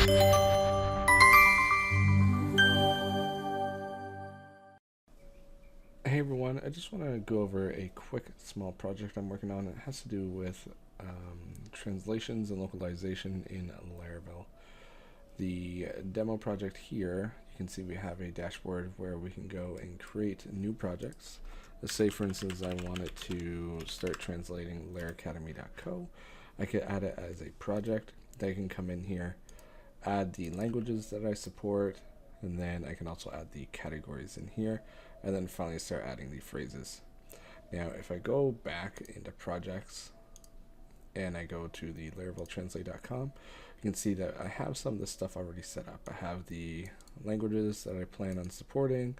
Hey everyone, I just want to go over a quick small project I'm working on. It has to do with translations and localization in Laravel. The demo project here, you can see we have a dashboard where we can go and create new projects. Let's say for instance I wanted to start translating laracademy.co. I could add it as a project. I can come in here, add the languages that I support, and then I can also add the categories in here, and then finally start adding the phrases. Now if I go back into projects and I go to the laraveltranslate.com, you can see that I have some of this stuff already set up. I have the languages that I plan on supporting.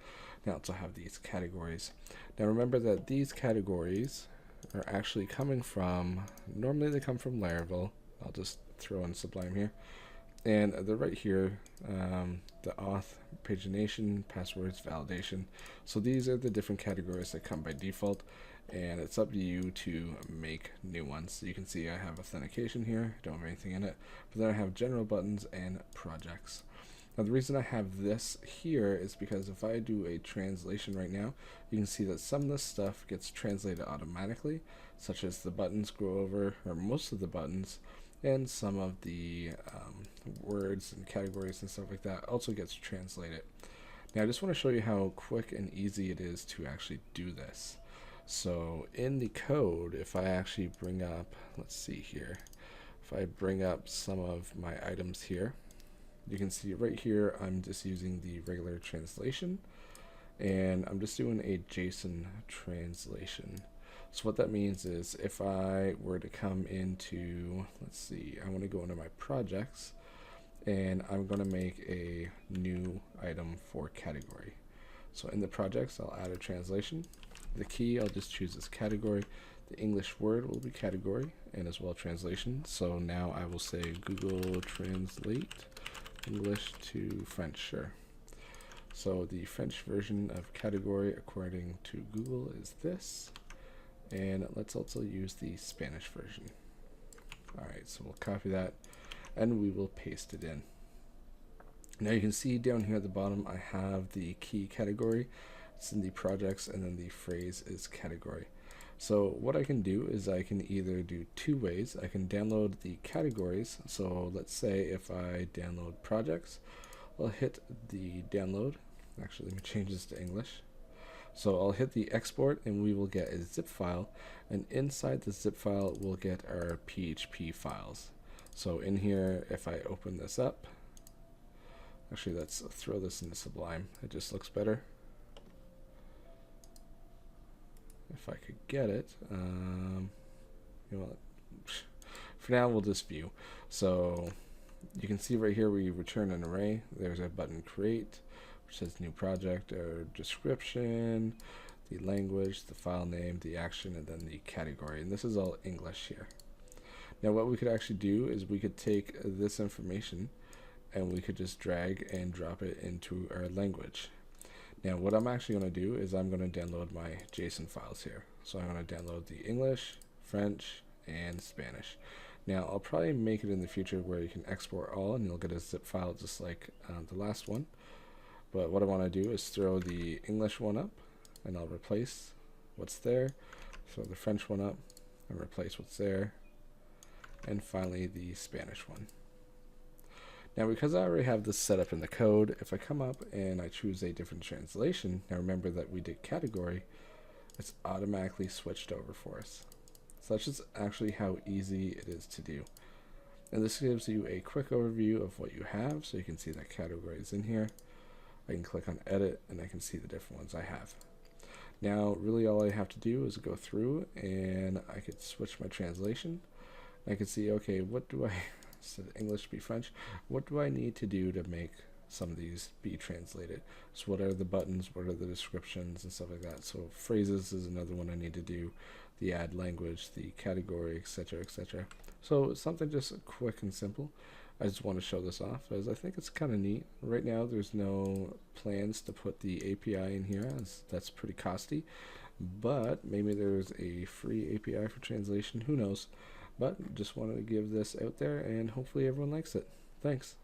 I also have these categories. Now remember that these categories are actually coming from, normally they come from Laravel. I'll just throw in Sublime here. And they're right here, the auth, pagination, passwords, validation. So these are the different categories that come by default, and it's up to you to make new ones. So you can see I have authentication here, don't have anything in it, but then I have general buttons and projects. Now the reason I have this here is because if I do a translation right now, you can see that some of this stuff gets translated automatically, such as the buttons go over, or most of the buttons, and some of the words and categories and stuff like that also gets translated. Now I just want to show you how quick and easy it is to actually do this. So in the code, if I actually bring up, let's see here, if I bring up some of my items here, you can see right here I'm just using the regular translation, and I'm just doing a JSON translation. So what that means is if I were to come into, let's see, I want to go into my projects, and I'm going to make a new item for category. So in the projects, I'll add a translation. The key, I'll just choose as category. The English word will be category, and as well translation. So now I will say Google Translate English to French, sure. So the French version of category according to Google is this. And let's also use the Spanish version. Alright, so we'll copy that and we will paste it in. Now you can see down here at the bottom I have the key category. It's in the projects, and then the phrase is category. So what I can do is I can either do two ways. I can download the categories. So let's say if I download projects, I'll hit the download. Actually, let me change this to English. So I'll hit the export, and we will get a zip file, and inside the zip file we'll get our PHP files. So in here, if I open this up, actually let's throw this into Sublime, it just looks better. If I could get it, you know what, for now we'll just view. So you can see right here we return an array. There's a button create, which says new project, or description, the language, the file name, the action, and then the category. And this is all English here. Now what we could actually do is we could take this information and we could just drag and drop it into our language. Now what I'm actually going to do is I'm going to download my JSON files here. So I'm going to download the English, French, and Spanish. Now I'll probably make it in the future where you can export all and you'll get a zip file just like the last one. But what I want to do is throw the English one up, and I'll replace what's there. Throw the French one up and replace what's there. And finally the Spanish one. Now because I already have this set up in the code, if I come up and I choose a different translation, now remember that we did category, it's automatically switched over for us. So that's just actually how easy it is to do. And this gives you a quick overview of what you have, so you can see that category is in here. I can click on edit and I can see the different ones I have. Now really all I have to do is go through and I could switch my translation. I can see, okay, what do I, instead of English be French, what do I need to do to make some of these be translated? So what are the buttons, what are the descriptions and stuff like that. So phrases is another one I need to do, the add language, the category, etc., etc. So something just quick and simple. I just want to show this off as I think it's kind of neat. Right now there's no plans to put the API in here, as that's pretty costly, but maybe there's a free API for translation, who knows. But just wanted to give this out there and hopefully everyone likes it. Thanks.